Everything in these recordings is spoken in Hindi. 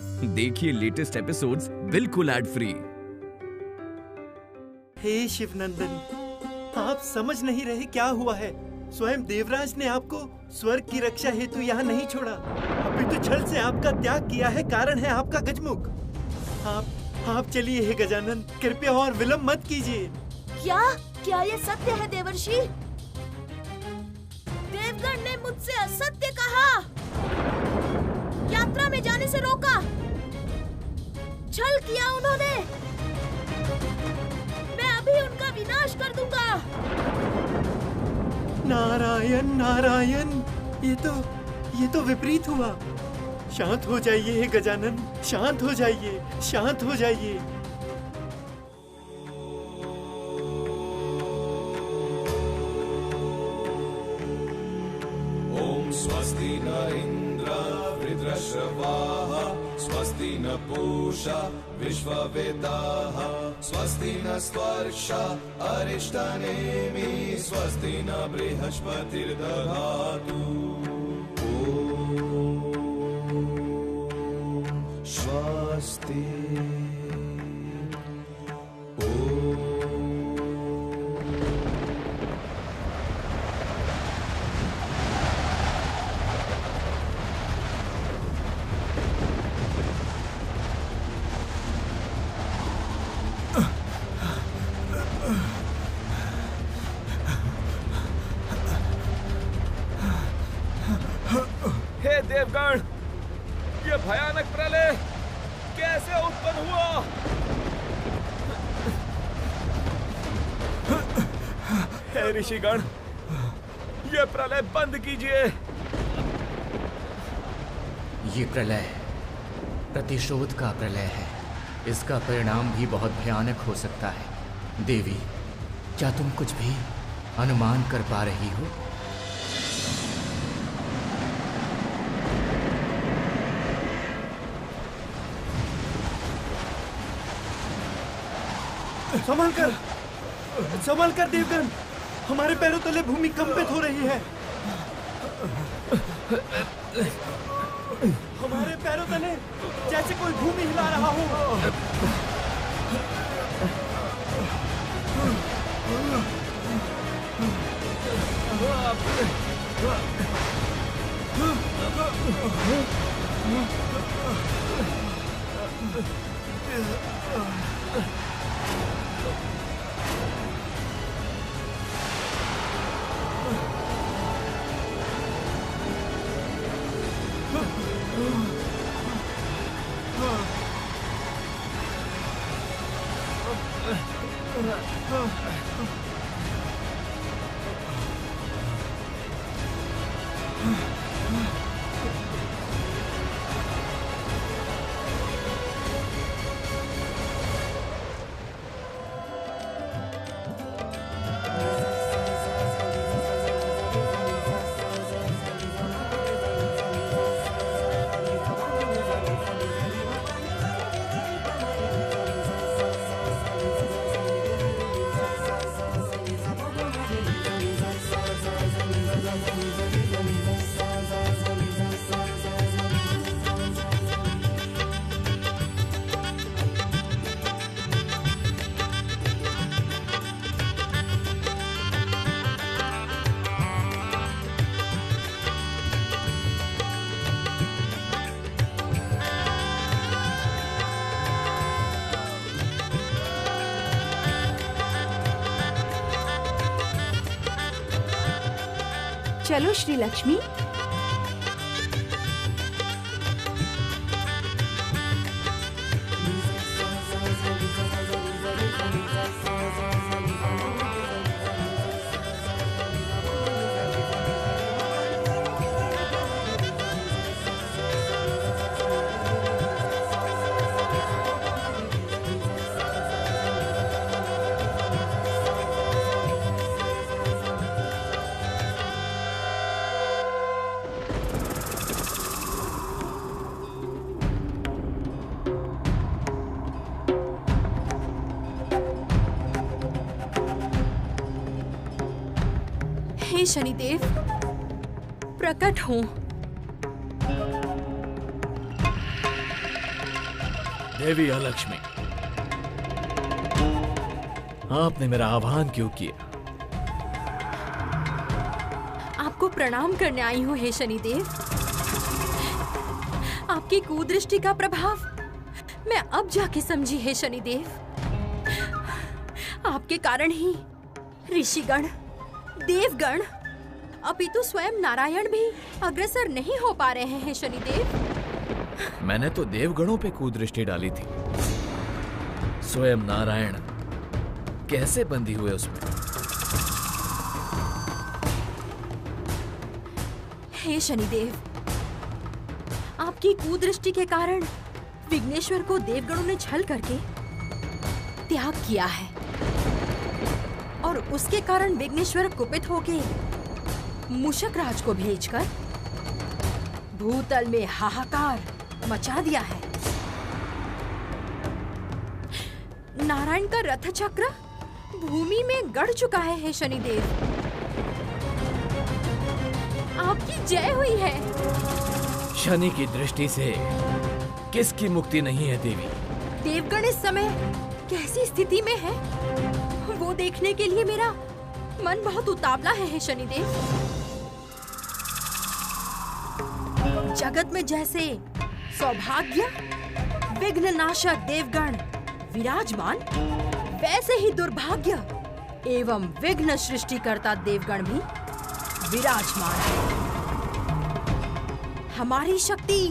देखिए लेटेस्ट एपिसोड्स बिल्कुल एड फ्री। हे शिवनंदन, आप समझ नहीं रहे क्या हुआ है। स्वयं देवराज ने आपको स्वर्ग की रक्षा हेतु यहाँ नहीं छोड़ा, अभी तो छल से आपका त्याग किया है। कारण है आपका गजमुख। आप चलिए हे गजानन, कृपया और विलंब मत कीजिए। क्या ये सत्य है देवर्षि? देवगण ने मुझसे असत्य कहा, यात्रा में जाने से रोका, छल किया उन्होंने। मैं अभी उनका विनाश कर दूंगा। नारायण नारायण, ये तो विपरीत हुआ। शांत हो जाइए हे गजानन, शांत हो जाइए, शांत हो जाइए। ओम स्वस्ति न इंद्र वृत्रश्रवाः, स्वस्ति न पूषा विश्ववेदाः, स्वस्ति न स्पर्शा अरिष्टनेमि, स्वस्ति न बृहस्पतिर्दधातु। स्वस्ति। हे देवगण, ये भयानक प्रलय कैसे उत्पन्न हुआ? हे ऋषिगण, ये प्रलय बंद कीजिए। ये प्रलय प्रतिशोध का प्रलय है। इसका परिणाम भी बहुत भयानक हो सकता है। देवी, क्या तुम कुछ भी अनुमान कर पा रही हो? संभल कर देवगण, हमारे पैरों तले भूमि कंपित हो रही है। हमारे पैरों तले जैसे कोई भूमि हिला रहा हो। चलो श्री लक्ष्मी। हे शनिदेव, प्रकट हो। देवी अलक्ष्मी, आपने मेरा आह्वान क्यों किया? आपको प्रणाम करने आई हूँ हे शनिदेव। आपकी कुदृष्टि का प्रभाव मैं अब जाके समझी हे शनिदेव। आपके कारण ही ऋषिगण, देवगण, अपितु स्वयं नारायण भी अग्रसर नहीं हो पा रहे हैं शनिदेव। मैंने तो देवगणों पे कुदृष्टि डाली थी, स्वयं नारायण कैसे बंदी हुए उसमें? हे शनिदेव, आपकी कुदृष्टि के कारण विघ्नेश्वर को देवगणों ने छल करके त्याग किया है और उसके कारण विघ्नेश्वर कुपित होके मूषक राज को भेजकर भूतल में हाहाकार मचा दिया है। नारायण का रथ चक्र भूमि में गड़ चुका है हे शनिदेव। आपकी जय हुई है। शनि की दृष्टि से किसकी मुक्ति नहीं है देवी? देवगण इस समय कैसी स्थिति में है वो देखने के लिए मेरा मन बहुत उतावला है हे शनिदेव। जगत में जैसे सौभाग्य, विघ्न नाशक देवगण विराजमान, वैसे ही दुर्भाग्य एवं विघ्न सृष्टिकर्ता देवगण भी विराजमान है। हमारी शक्ति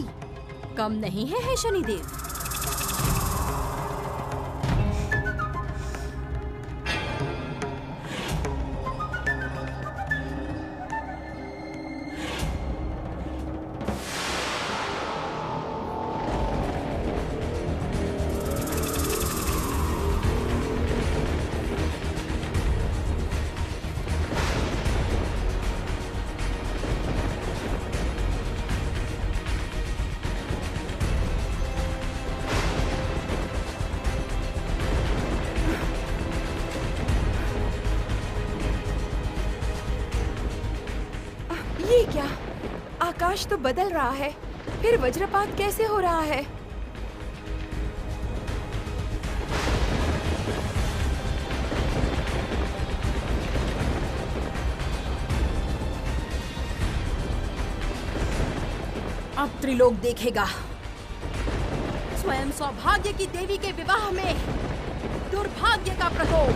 कम नहीं है हे शनिदेव। ये क्या? आकाश तो बदल रहा है, फिर वज्रपात कैसे हो रहा है? अब त्रिलोक देखेगा स्वयं सौभाग्य की देवी के विवाह में दुर्भाग्य का प्रकोप।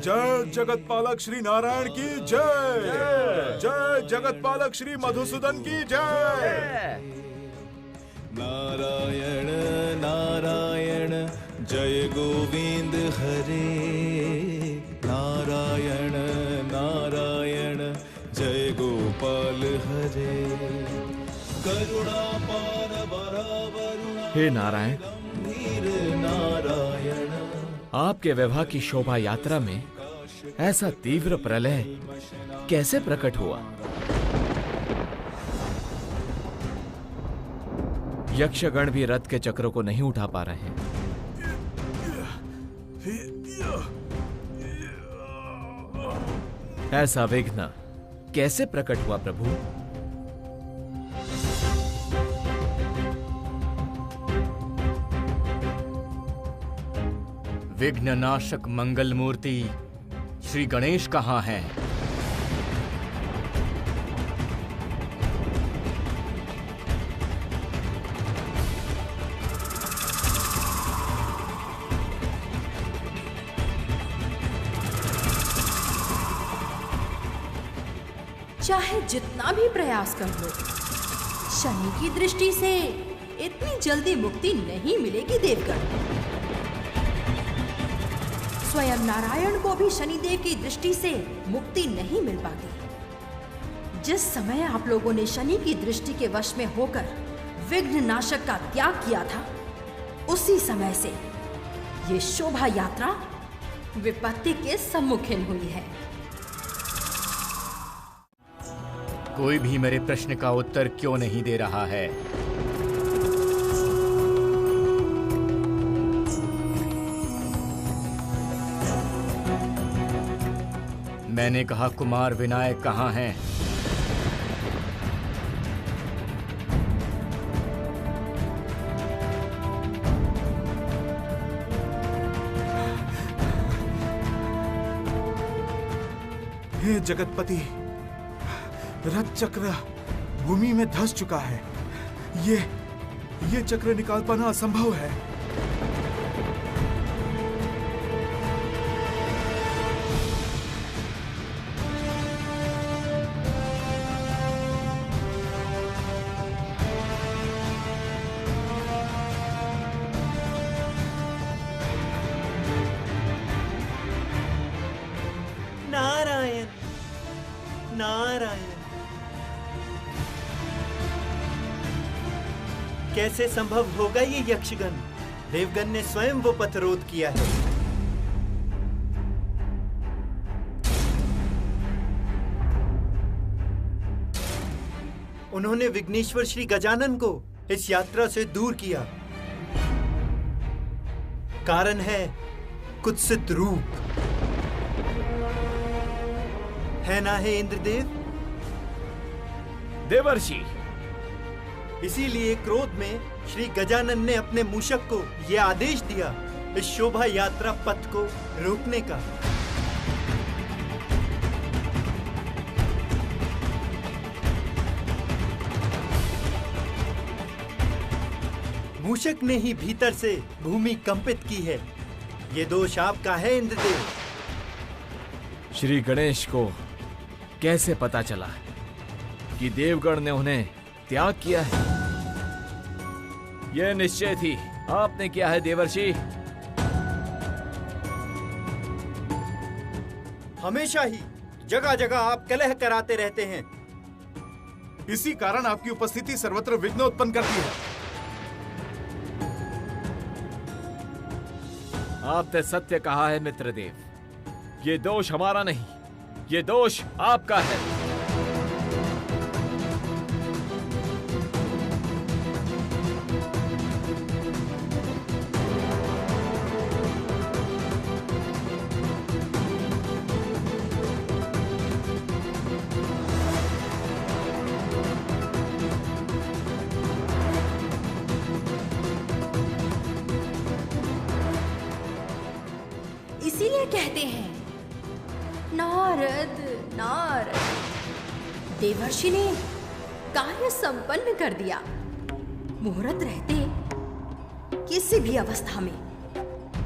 जय जगतपालक श्री नारायण की जय। जय जगतपालक श्री मधुसूदन की जय। नारायण नारायण जय गोविंद हरे। नारायण नारायण जय गोपाल हरे। करुणा पार वरुणा हे नारायण, नारायण आपके विवाह की शोभा यात्रा में ऐसा तीव्र प्रलय कैसे प्रकट हुआ? यक्षगण भी रथ के चक्रों को नहीं उठा पा रहे हैं। ऐसा विघ्न कैसे प्रकट हुआ प्रभु? विघ्ननाशक मंगल मूर्ति श्री गणेश कहाँ हैं? चाहे जितना भी प्रयास कर लो, शनि की दृष्टि से इतनी जल्दी मुक्ति नहीं मिलेगी देवगण। स्वयं नारायण को भी शनिदेव की दृष्टि से मुक्ति नहीं मिल पाती। जिस समय आप लोगों ने शनि की दृष्टि के वश में होकर विघ्न नाशक का त्याग किया था, उसी समय से ये शोभा यात्रा विपत्ति के सम्मुखीन हुई है। कोई भी मेरे प्रश्न का उत्तर क्यों नहीं दे रहा है? मैंने कहा कुमार विनायक कहाँ हैं? हे जगतपति, रथ चक्र भूमि में धंस चुका है। ये चक्र निकाल पाना असंभव है। नारायण नारायण, कैसे संभव होगा ये यक्षगण? देवगण ने स्वयं वो पथरोध किया है। उन्होंने विघ्नेश्वर श्री गजानन को इस यात्रा से दूर किया। कारण है कुत्सित रूप, है ना है इंद्रदेव? देवर्षि, इसीलिए क्रोध में श्री गजानन ने अपने मूषक को यह आदेश दिया इस शोभा यात्रा पथ को रोकने का। मूषक ने ही भीतर से भूमि कंपित की है। ये दोष आपका है इंद्रदेव। श्री गणेश को कैसे पता चला कि देवगण ने उन्हें त्याग किया है? यह निश्चय थी आपने किया है देवर्षि। हमेशा ही जगह जगह आप कलह कराते रहते हैं। इसी कारण आपकी उपस्थिति सर्वत्र विघ्न उत्पन्न करती है। आपने सत्य कहा है मित्रदेव, ये दोष हमारा नहीं, ये दोष आपका है। इसीलिए कहते हैं नारद नारद। देवर्षि ने कार्य संपन्न कर दिया। मुहूर्त रहते किसी भी अवस्था में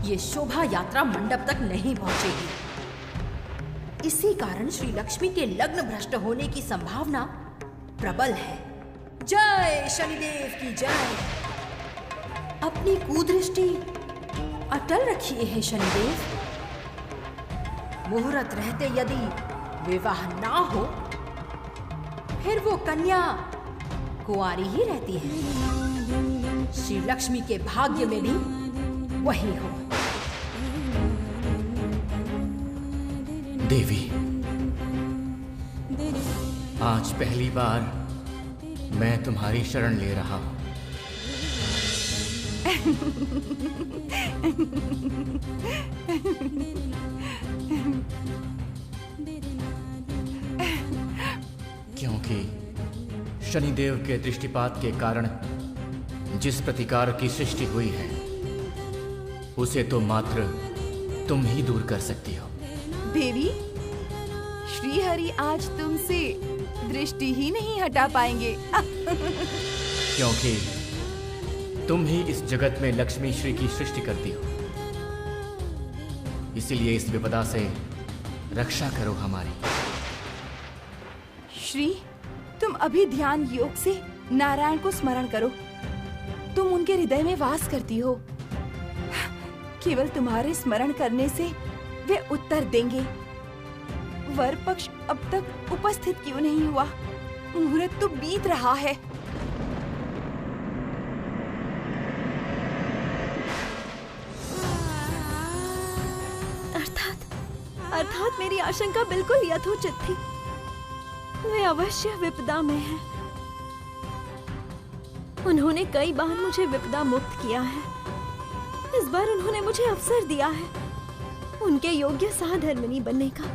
ये शोभा यात्रा मंडप तक नहीं पहुंचेगी। इसी कारण श्री लक्ष्मी के लग्न भ्रष्ट होने की संभावना प्रबल है। जय शनिदेव की जय। अपनी कुदृष्टि अटल रखिए है शनिदेव। मुहूर्त रहते यदि विवाह ना हो, फिर वो कन्या कुंवारी ही रहती है। श्री लक्ष्मी के भाग्य में भी वही हो। देवी, आज पहली बार मैं तुम्हारी शरण ले रहा हूं। क्योंकि शनिदेव के दृष्टिपात के कारण जिस प्रतिकार की सृष्टि हुई है उसे तो मात्र तुम ही दूर कर सकती हो। देवी, श्रीहरि आज तुमसे दृष्टि ही नहीं हटा पाएंगे। क्योंकि तुम ही इस जगत में लक्ष्मी श्री की सृष्टि करती हो, इसीलिए इस विपदा से रक्षा करो हमारी। श्री, तुम अभी ध्यान योग से नारायण को स्मरण करो। तुम उनके हृदय में वास करती हो। केवल तुम्हारे स्मरण करने से वे उत्तर देंगे। वर पक्ष अब तक उपस्थित क्यों नहीं हुआ? मुहूर्त तो बीत रहा है। अर्थात मेरी आशंका बिल्कुल यथोचित थी। वे अवश्य विपदा में हैं। उन्होंने कई बार मुझे विपदा मुक्त किया है। इस बार उन्होंने मुझे अवसर दिया है उनके योग्य सहधर्मिणी बनने का।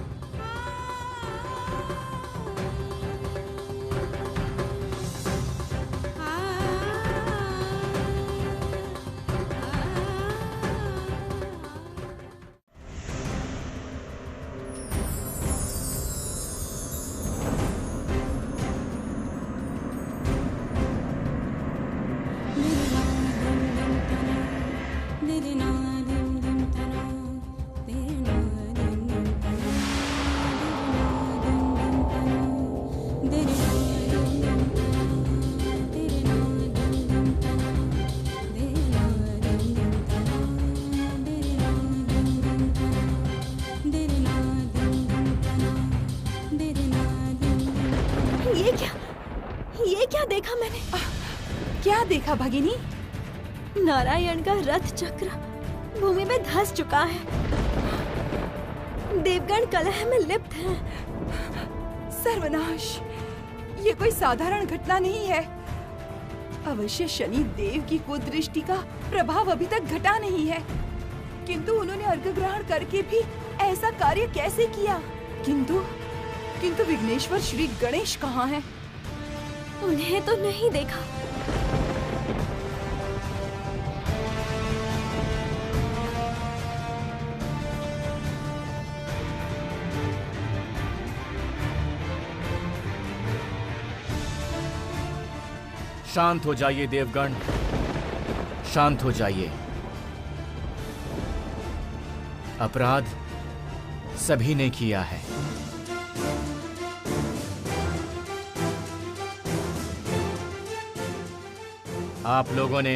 ये क्या देखा मैंने? क्या देखा भगिनी? नारायण का रथ चक्र भूमि में धंस चुका है। देवगण कलह में लिप्त हैं। सर्वनाश! ये कोई साधारण घटना नहीं है। अवश्य शनि देव की कुदृष्टि का प्रभाव अभी तक घटा नहीं है, किंतु उन्होंने अर्घ ग्रहण करके भी ऐसा कार्य कैसे किया? किंतु विघ्नेश्वर श्री गणेश कहाँ हैं? उन्हें तो नहीं देखा। शांत हो जाइए देवगण, शांत हो जाइए। अपराध सभी ने किया है। आप लोगों ने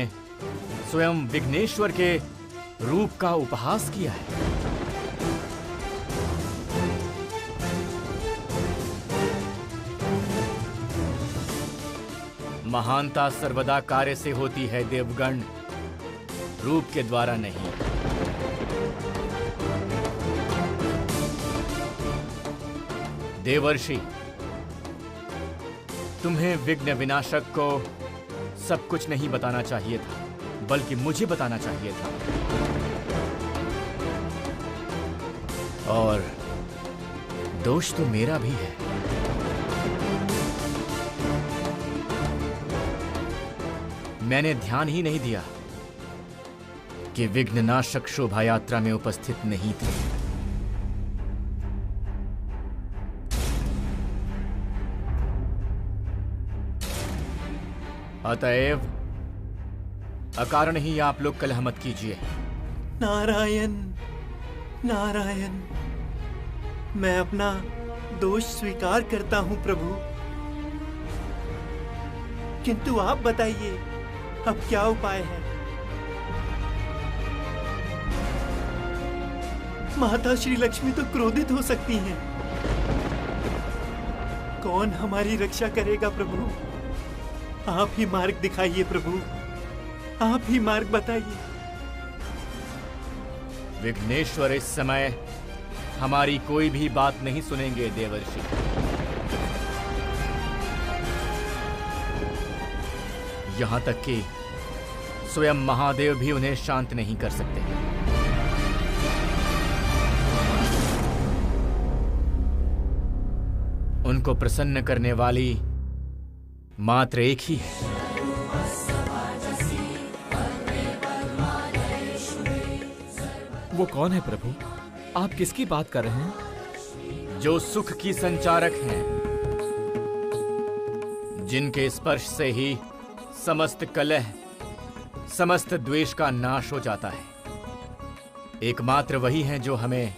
स्वयं विघ्नेश्वर के रूप का उपहास किया है। महानता सर्वदा कार्य से होती है देवगण, रूप के द्वारा नहीं। देवर्षि, तुम्हें विघ्न विनाशक को सब कुछ नहीं बताना चाहिए था, बल्कि मुझे बताना चाहिए था। और दोष तो मेरा भी है। मैंने ध्यान ही नहीं दिया कि विघ्ननाशक शोभा यात्रा में उपस्थित नहीं थे। अतएव अकारण ही आप लोग कलह मत कीजिए। नारायण नारायण, मैं अपना दोष स्वीकार करता हूं प्रभु, किंतु आप बताइए अब क्या उपाय है? माता श्री लक्ष्मी तो क्रोधित हो सकती हैं। कौन हमारी रक्षा करेगा प्रभु? आप ही मार्ग दिखाइए प्रभु, आप ही मार्ग बताइए। विघ्नेश्वर इस समय हमारी कोई भी बात नहीं सुनेंगे देवर्षि। यहां तक कि स्वयं महादेव भी उन्हें शांत नहीं कर सकते। उनको प्रसन्न करने वाली मात्र एक ही है। वो कौन है प्रभु? आप किसकी बात कर रहे हैं? जो सुख की संचारक हैं, जिनके स्पर्श से ही समस्त कलह, समस्त द्वेष का नाश हो जाता है। एकमात्र वही हैं जो हमें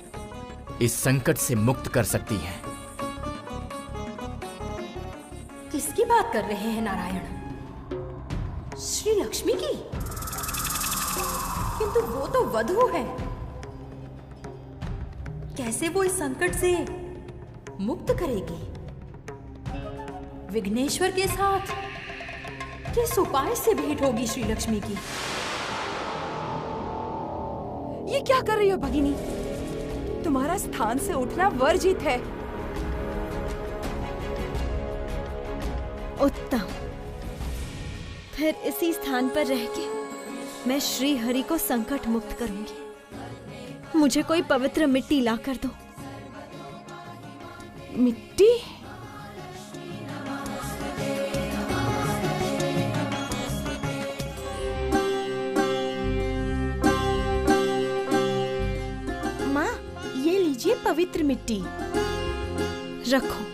इस संकट से मुक्त कर सकती हैं। किसकी बात कर रहे हैं नारायण? श्री लक्ष्मी की? किंतु वो तो वधू है, कैसे वो इस संकट से मुक्त करेगी? विघ्नेश्वर के साथ किस उपाय से भेंट होगी श्री लक्ष्मी की? ये क्या कर रही हो भगिनी? तुम्हारा स्थान से उठना वर्जित है। उत्तम, फिर इसी स्थान पर रह के मैं श्री हरि को संकट मुक्त करूंगी। मुझे कोई पवित्र मिट्टी ला कर दो। मिट्टी? माँ, ये लीजिए पवित्र मिट्टी, रखो।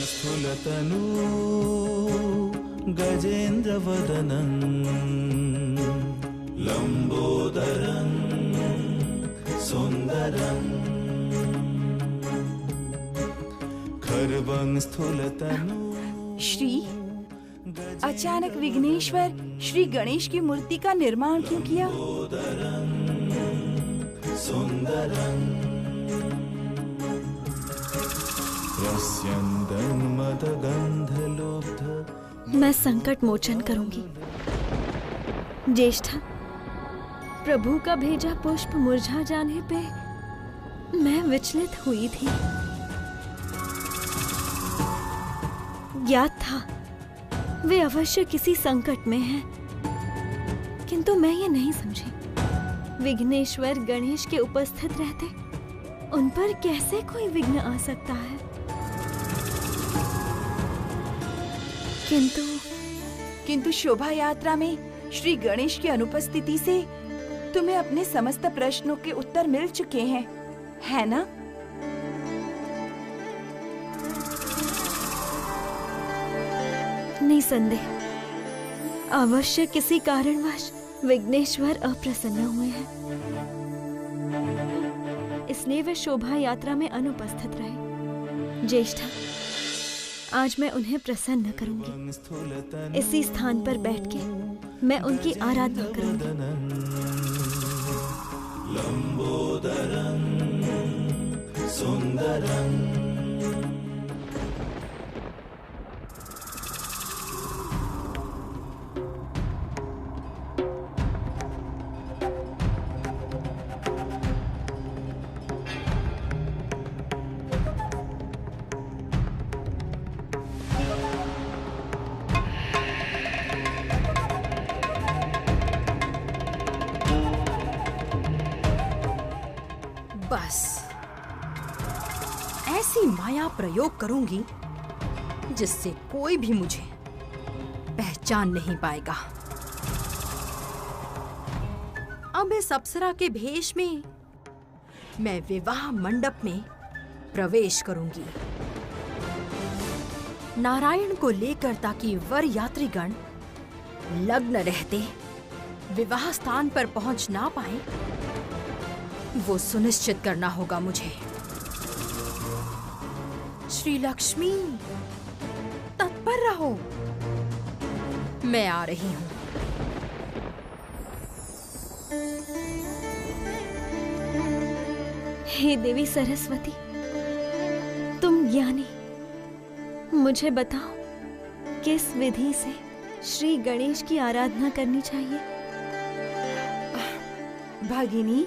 स्थूलतनु गजेन्द्रवदनं लंबोदरं सुंदरं खरवं स्थूलतनु। श्री, अचानक विघ्नेश्वर श्री गणेश की मूर्ति का निर्माण क्यों किया? सुंदरं रस्यन्दं मदगन्धलोब्ध। मैं संकट मोचन करूंगी। ज्येष्ठा, प्रभु का भेजा पुष्प मुरझा जाने पे मैं विचलित हुई थी। ज्ञात था वे अवश्य किसी संकट में हैं, किंतु मैं ये नहीं समझी विघ्नेश्वर गणेश के उपस्थित रहते उन पर कैसे कोई विघ्न आ सकता है। किंतु शोभा यात्रा में श्री गणेश की अनुपस्थिति से तुम्हें अपने समस्त प्रश्नों के उत्तर मिल चुके हैं, है ना? निसंदेह अवश्य किसी कारणवश विघ्नेश्वर अप्रसन्न हुए हैं, इसलिए वे शोभा यात्रा में अनुपस्थित रहे। ज्येष्ठा, आज मैं उन्हें प्रसन्न करूंगी। इसी स्थान पर बैठ के मैं उनकी आराधना करूंगी। लंबोदरं सुंदरं बस ऐसी माया प्रयोग करूंगी जिससे कोई भी मुझे पहचान नहीं पाएगा। अब इस अप्सरा के भेष में मैं विवाह मंडप में प्रवेश करूंगी। नारायण को लेकर ताकि वर यात्रीगण लग्न रहते विवाह स्थान पर पहुंच ना पाए, वो सुनिश्चित करना होगा मुझे। श्री लक्ष्मी, तत्पर रहो, मैं आ रही हूं। हे देवी सरस्वती, तुम ज्ञानी, मुझे बताओ किस विधि से श्री गणेश की आराधना करनी चाहिए। भगिनी,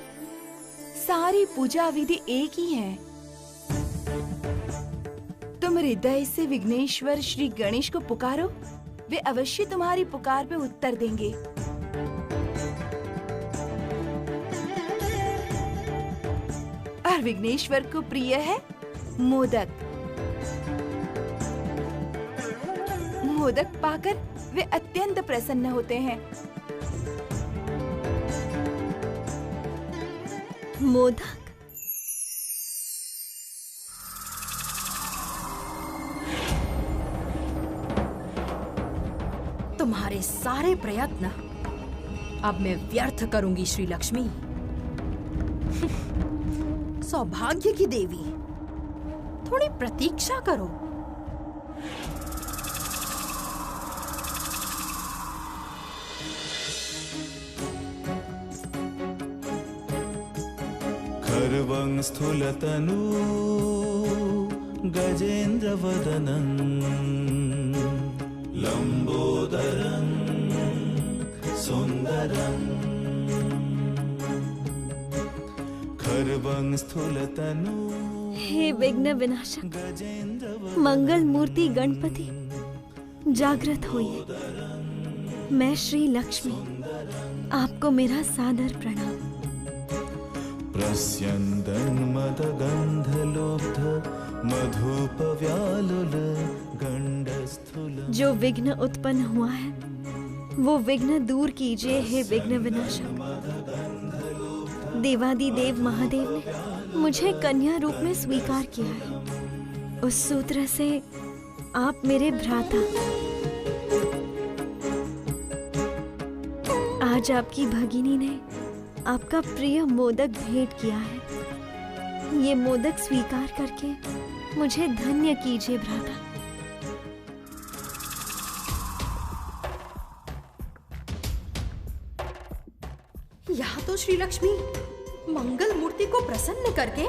सारी पूजा विधि एक ही है। तुम हृदय से विघ्नेश्वर श्री गणेश को पुकारो, वे अवश्य तुम्हारी पुकार पे उत्तर देंगे। और विघ्नेश्वर को प्रिय है मोदक। मोदक पाकर वे अत्यंत प्रसन्न होते हैं। मोदक? तुम्हारे सारे प्रयत्न अब मैं व्यर्थ करूंगी श्री लक्ष्मी। सौभाग्य की देवी, थोड़ी प्रतीक्षा करो। खर्वं स्थूलतनु गजेन्द्रवदनं लंबोदरं सुंदरं खर्वं स्थूलतनु। हे विघ्न विनाशक, मंगल मूर्ति गणपति, जागृत होइए। मैं श्री लक्ष्मी, आपको मेरा सादर प्रणाम। प्रस्यन्दन् मदगन्धलोब्ध मधुपव्यालुल गण्डस्थूल। जो विघ्न उत्पन्न हुआ है वो विघ्न दूर कीजिए हे विघ्न विनाशक। देवादिदेव महादेव ने मुझे कन्या रूप में स्वीकार किया है। उस सूत्र से आप मेरे भ्राता। आज आपकी भगिनी ने आपका प्रिय मोदक भेंट किया है। ये मोदक स्वीकार करके मुझे धन्य कीजिए भ्राता। यहाँ तो श्री लक्ष्मी मंगल मूर्ति को प्रसन्न करके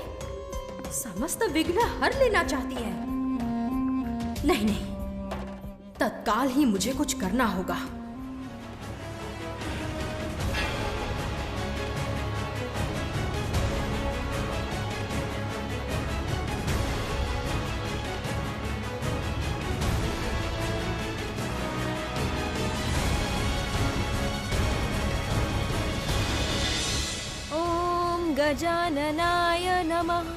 समस्त विघ्न हर लेना चाहती है। नहीं नहीं, तत्काल ही मुझे कुछ करना होगा। गजाननाय नमः।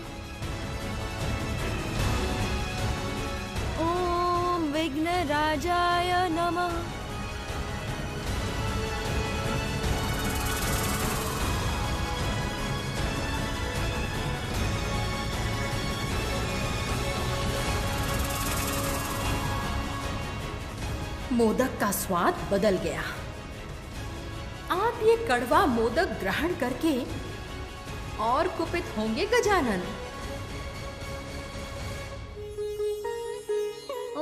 ओम विघ्नराजाय नमः। मोदक का स्वाद बदल गया। आप ये कड़वा मोदक ग्रहण करके और कुपित होंगे गजानन।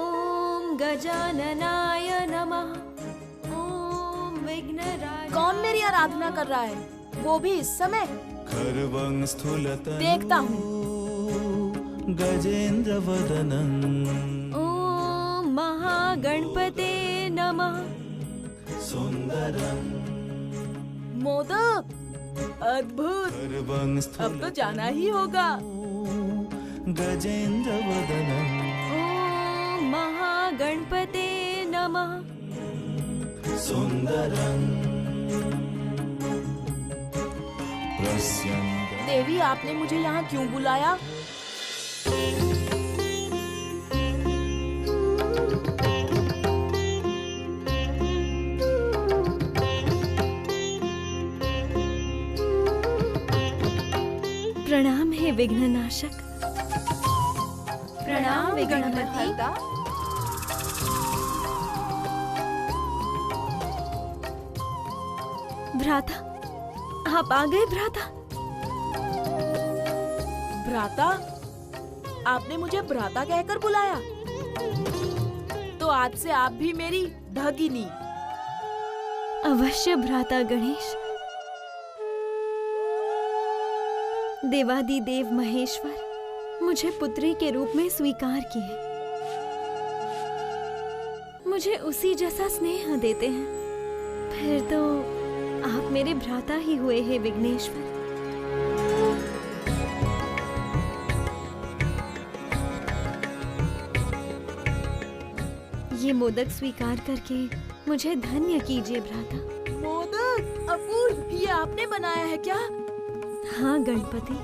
ओम गजाननाय नमः। ओम विघ्नराजाय। कौन मेरी आराधना कर रहा है, वो भी इस समय? खर्वं स्थूलतनु देखता हूँ। गजेन्द्रवदनं ओम महागणपते नमः। सुंदरं मोदक अद्भुत। खर्वं अब तो जाना ही होगा। गजेन्द्रवदनं ओम महागणपते नमः। सुंदरं प्रस्यन्दन्। देवी, आपने मुझे यहाँ क्यों बुलाया? प्रणाम हे विघ्ननाशक। प्रणाम विघ्नहर्ता। भ्राता, आप आ गए भ्राता। भ्राता? आपने मुझे भ्राता कहकर बुलाया, तो आज से आप भी मेरी भगिनी। अवश्य भ्राता गणेश। देवादिदेव महेश्वर मुझे पुत्री के रूप में स्वीकार किए। मुझे उसी जैसा स्नेह देते हैं। फिर तो आप मेरे भ्राता ही हुए हैं विघ्नेश्वर। ये मोदक स्वीकार करके मुझे धन्य कीजिए भ्राता। मोदक अपूर्व, ये आपने बनाया है क्या? हाँ गणपति।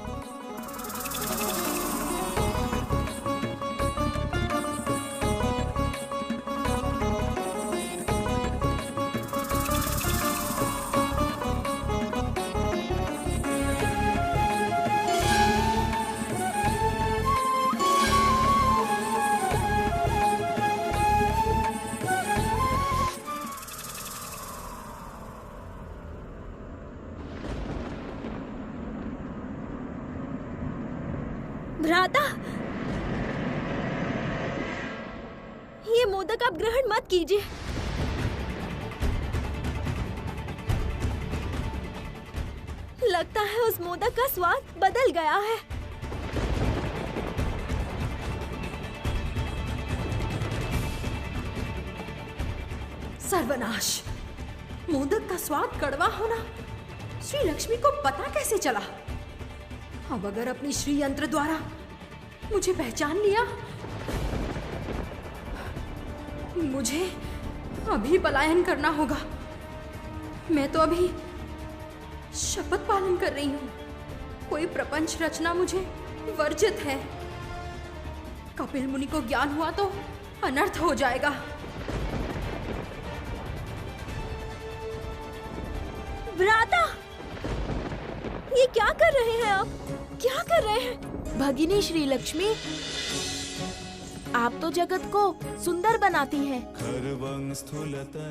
भ्राता, ये मोदक आप ग्रहण मत कीजिए। लगता है उस मोदक का स्वाद बदल गया है। सर्वनाश! मोदक का स्वाद कड़वा होना श्री लक्ष्मी को पता कैसे चला? अब अगर अपनी श्री यंत्र द्वारा मुझे पहचान लिया, मुझे अभी पलायन करना होगा। मैं तो अभी शपथ पालन कर रही हूँ। कोई प्रपंच रचना मुझे वर्जित है। कपिल मुनि को ज्ञान हुआ तो अनर्थ हो जाएगा। भ्राता, ये क्या कर रहे हैं आप? क्या कर रहे हैं? भगिनी श्री लक्ष्मी, आप तो जगत को सुंदर बनाती हैं।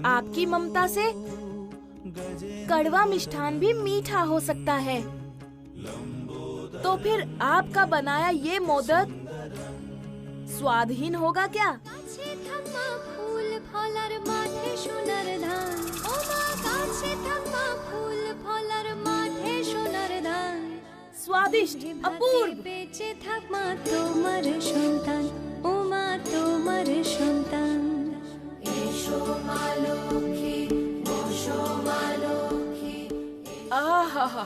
आपकी ममता से कड़वा मिष्ठान भी मीठा हो सकता है। तो फिर आपका बनाया ये मोदक स्वादहीन होगा क्या? स्वादिष्ट, अपूर्व। आहा,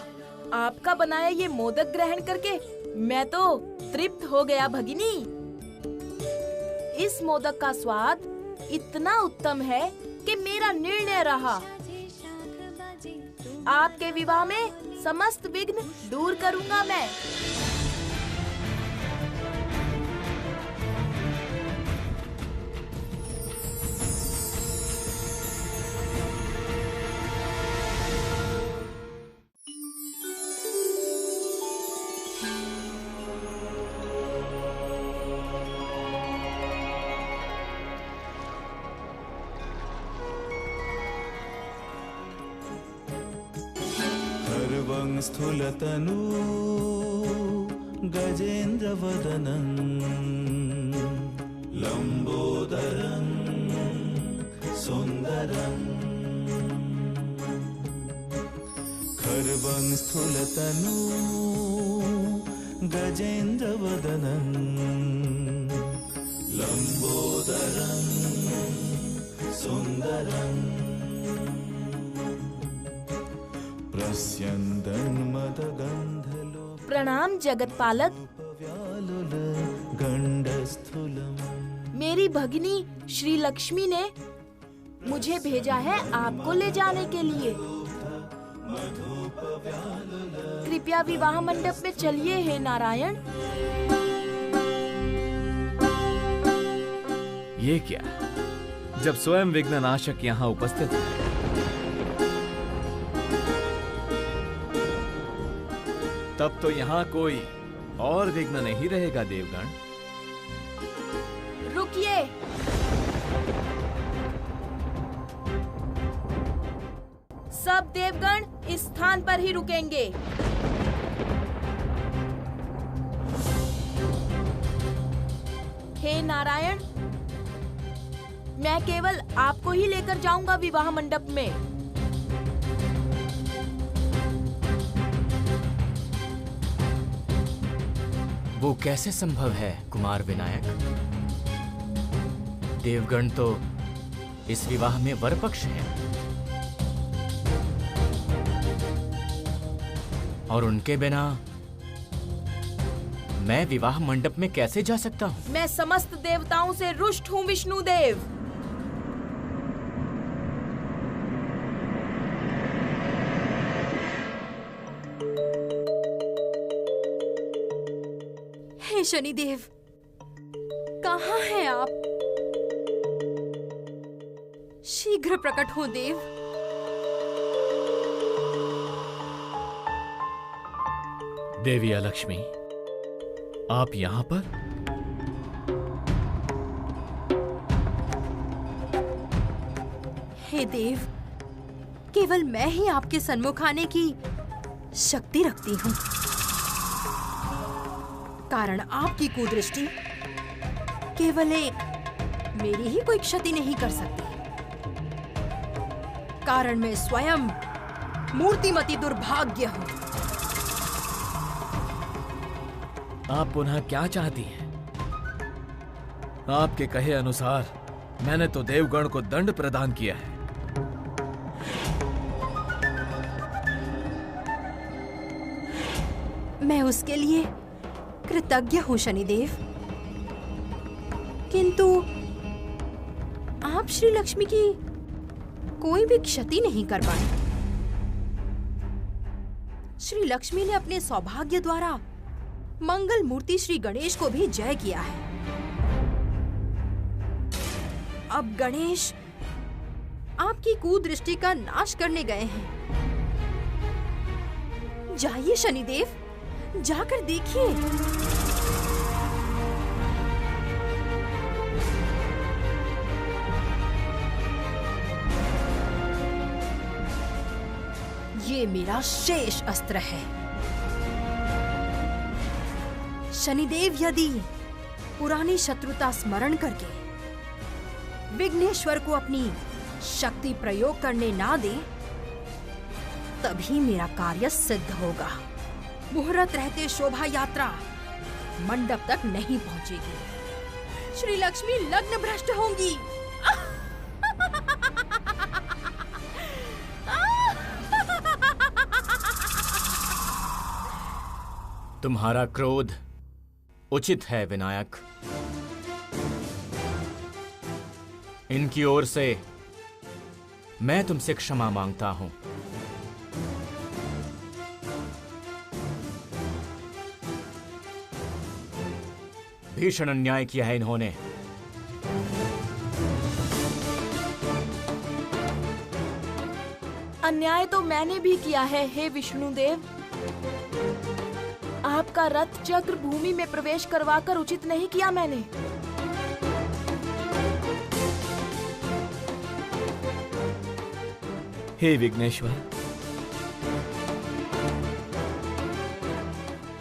आपका बनाया ये मोदक ग्रहण करके मैं तो तृप्त हो गया भगिनी। इस मोदक का स्वाद इतना उत्तम है कि मेरा निर्णय रहा, आपके विवाह में समस्त विघ्न दूर करूंगा मैं। स्थूलतनु गजेन्द्रवदनं लंबोदरं सुंदरं खर्वं स्थूलतनु गजेन्द्रवदनं लंबोदरं सुंदरं प्रणाम जगत पालक। मेरी भगिनी श्री लक्ष्मी ने मुझे भेजा है आपको ले जाने के लिए। कृपया विवाह मंडप में चलिए हे नारायण। ये क्या, जब स्वयं विघ्ननाशक यहाँ उपस्थित है। तब तो यहाँ कोई और विघ्न नहीं रहेगा देवगण। रुकिए, सब देवगण इस स्थान पर ही रुकेंगे। हे नारायण, मैं केवल आपको ही लेकर जाऊंगा विवाह मंडप में। वो कैसे संभव है कुमार विनायक? देवगण तो इस विवाह में वरपक्ष है और उनके बिना मैं विवाह मंडप में कैसे जा सकता हूँ? मैं समस्त देवताओं से रुष्ट हूँ विष्णुदेव। हे शनिदेव, कहाँ हैं आप? शीघ्र प्रकट हो देव। देवी अलक्ष्मी, आप यहाँ पर? हे देव, केवल मैं ही आपके सन्मुख आने की शक्ति रखती हूँ, कारण आपकी कुदृष्टि केवल एक मेरी ही कोई क्षति नहीं कर सकती, कारण मैं स्वयं मूर्तिमती दुर्भाग्य हूँ। आप पुनः क्या चाहती हैं? आपके कहे अनुसार मैंने तो देवगण को दंड प्रदान किया है। मैं उसके लिए कृतज्ञ हूँ शनिदेव, किंतु आप श्री लक्ष्मी की कोई भी क्षति नहीं कर पाए। श्री लक्ष्मी ने अपने सौभाग्य द्वारा मंगल मूर्ति श्री गणेश को भी जय किया है। अब गणेश आपकी कुदृष्टि का नाश करने गए हैं। जाइए शनिदेव, जाकर देखिए। ये मेरा शेष अस्त्र है। शनिदेव यदि पुरानी शत्रुता स्मरण करके विघ्नेश्वर को अपनी शक्ति प्रयोग करने ना दे, तभी मेरा कार्य सिद्ध होगा। मुहूर्त रहते शोभा यात्रा मंडप तक नहीं पहुंचेगी। श्री लक्ष्मी लग्न भ्रष्ट होंगी। तुम्हारा क्रोध उचित है विनायक। इनकी ओर से मैं तुमसे क्षमा मांगता हूं। भीषण अन्याय किया है इन्होंने। अन्याय तो मैंने भी किया है हे विष्णुदेव। आपका रथ चक्र भूमि में प्रवेश करवाकर उचित नहीं किया मैंने। हे विघ्नेश्वर,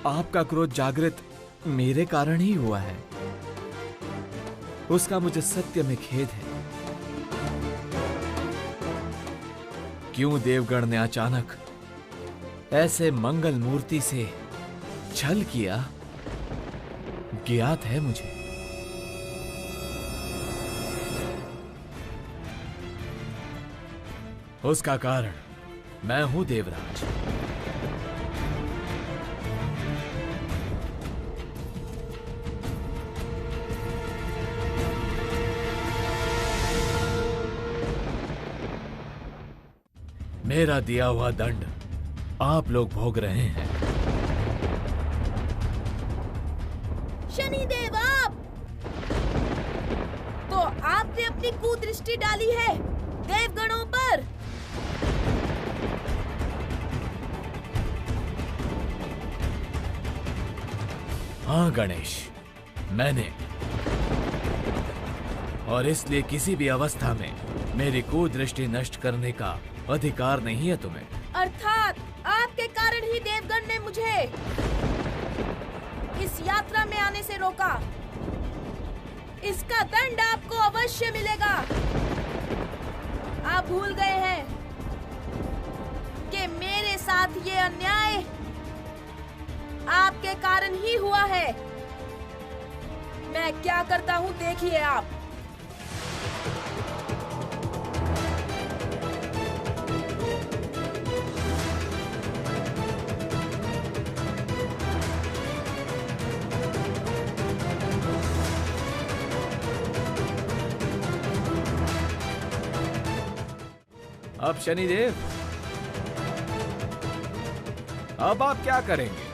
आपका क्रोध जागृत मेरे कारण ही हुआ है। उसका मुझे सत्य में खेद है। क्यों देवगण ने अचानक ऐसे मंगल मूर्ति से छल किया, ज्ञात है मुझे। उसका कारण मैं हूं देवराज। मेरा दिया हुआ दंड आप लोग भोग रहे हैं। शनिदेव, आप तो आपने अपनी कुदृष्टि डाली है देवगणों पर। हाँ गणेश, मैंने, और इसलिए किसी भी अवस्था में मेरी कुदृष्टि नष्ट करने का अधिकार नहीं है तुम्हें। अर्थात आपके कारण ही देवगण ने मुझे इस यात्रा में आने से रोका। इसका दंड आपको अवश्य मिलेगा। आप भूल गए हैं कि मेरे साथ ये अन्याय आपके कारण ही हुआ है। मैं क्या करता हूँ देखिए आप। अब शनिदेव, अब आप क्या करेंगे?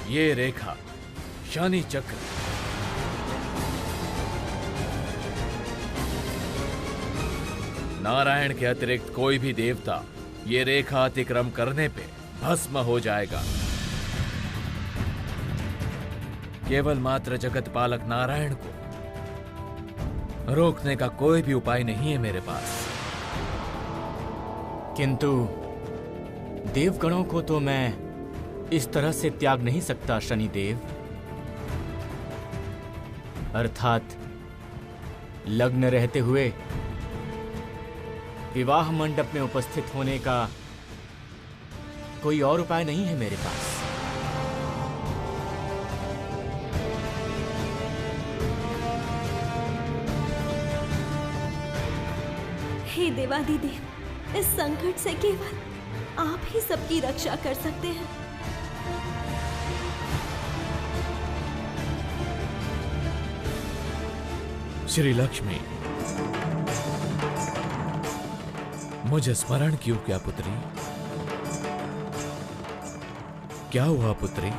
ये रेखा शनि चक्र, नारायण के अतिरिक्त कोई भी देवता ये रेखा अतिक्रम करने पे भस्म हो जाएगा। केवल मात्र जगत पालक नारायण को रोकने का कोई भी उपाय नहीं है मेरे पास। किंतु देवगणों को तो मैं इस तरह से त्याग नहीं सकता शनिदेव। अर्थात लग्न रहते हुए विवाह मंडप में उपस्थित होने का कोई और उपाय नहीं है मेरे पास। हे देवादिदेव, इस संकट से केवल आप ही सबकी रक्षा कर सकते हैं। श्री लक्ष्मी, मुझे स्मरण क्यों क्या पुत्री? क्या हुआ पुत्री?